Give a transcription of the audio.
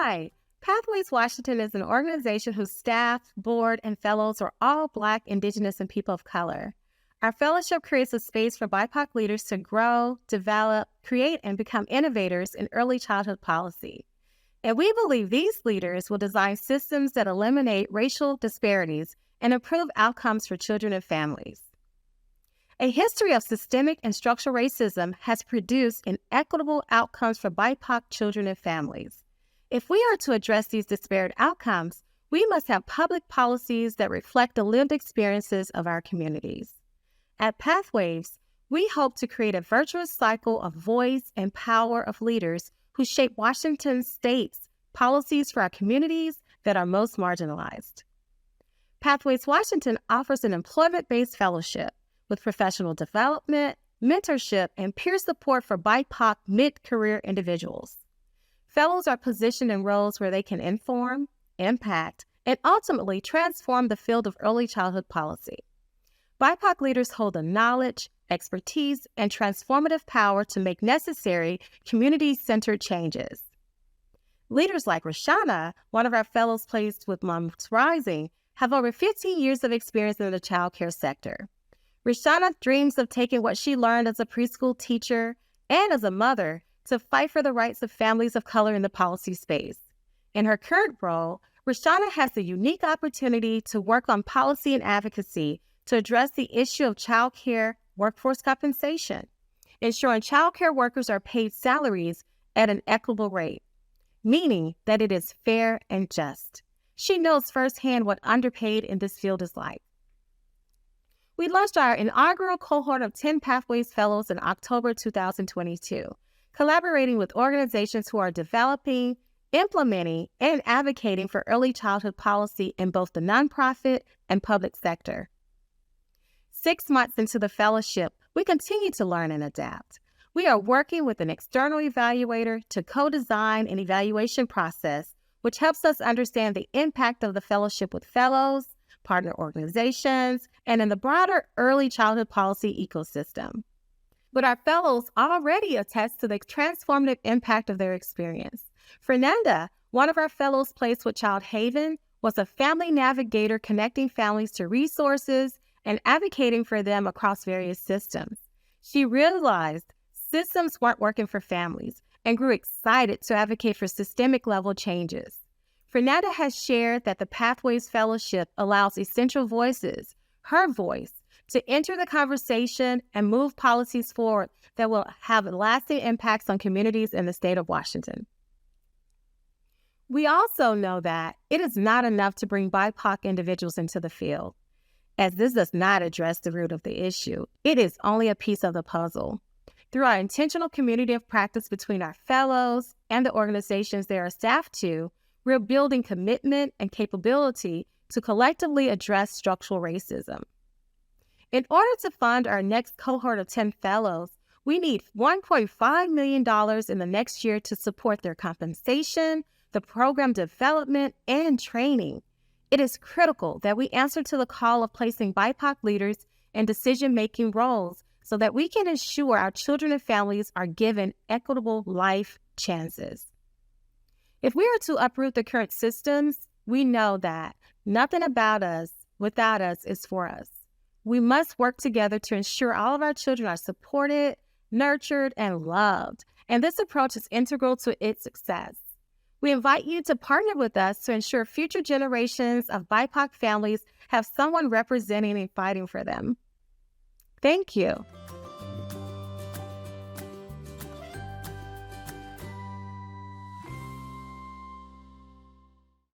Hi, Pathways Washington is an organization whose staff, board, and fellows are all Black, Indigenous, and people of color. Our fellowship creates a space for BIPOC leaders to grow, develop, create, and become innovators in early childhood policy. And we believe these leaders will design systems that eliminate racial disparities and improve outcomes for children and families. A history of systemic and structural racism has produced inequitable outcomes for BIPOC children and families. If we are to address these disparate outcomes, we must have public policies that reflect the lived experiences of our communities. At Pathwaves, we hope to create a virtuous cycle of voice and power of leaders who shape Washington State's policies for our communities that are most marginalized. Pathways Washington offers an employment-based fellowship with professional development, mentorship, and peer support for BIPOC mid-career individuals. Fellows are positioned in roles where they can inform, impact, and ultimately transform the field of early childhood policy. BIPOC leaders hold the knowledge, expertise, and transformative power to make necessary community-centered changes. Leaders like Rashana, one of our fellows placed with Moms Rising, have over 15 years of experience in the child care sector. Rashana dreams of taking what she learned as a preschool teacher and as a mother to fight for the rights of families of color in the policy space. In her current role, Rashana has the unique opportunity to work on policy and advocacy to address the issue of child care workforce compensation, ensuring child care workers are paid salaries at an equitable rate, meaning that it is fair and just. She knows firsthand what underpaid in this field is like. We launched our inaugural cohort of 10 Pathways Fellows in October 2022, collaborating with organizations who are developing, implementing, and advocating for early childhood policy in both the nonprofit and public sector. 6 months into the fellowship, we continue to learn and adapt. We are working with an external evaluator to co-design an evaluation process, which helps us understand the impact of the fellowship with fellows, partner organizations, and in the broader early childhood policy ecosystem. But our fellows already attest to the transformative impact of their experience. Fernanda, one of our fellows placed with Child Haven, was a family navigator connecting families to resources and advocating for them across various systems. She realized systems weren't working for families and grew excited to advocate for systemic level changes. Fernanda has shared that the Pathways Fellowship allows essential voices, her voice, to enter the conversation and move policies forward that will have lasting impacts on communities in the state of Washington. We also know that it is not enough to bring BIPOC individuals into the field, as this does not address the root of the issue. It is only a piece of the puzzle. Through our intentional community of practice between our fellows and the organizations they are staffed to, we're building commitment and capability to collectively address structural racism. In order to fund our next cohort of 10 fellows, we need $1.5 million in the next year to support their compensation, the program development, and training. It is critical that we answer to the call of placing BIPOC leaders in decision-making roles so that we can ensure our children and families are given equitable life chances. If we are to uproot the current systems, we know that nothing about us without us is for us. We must work together to ensure all of our children are supported, nurtured, and loved, and this approach is integral to its success. We invite you to partner with us to ensure future generations of BIPOC families have someone representing and fighting for them. Thank you.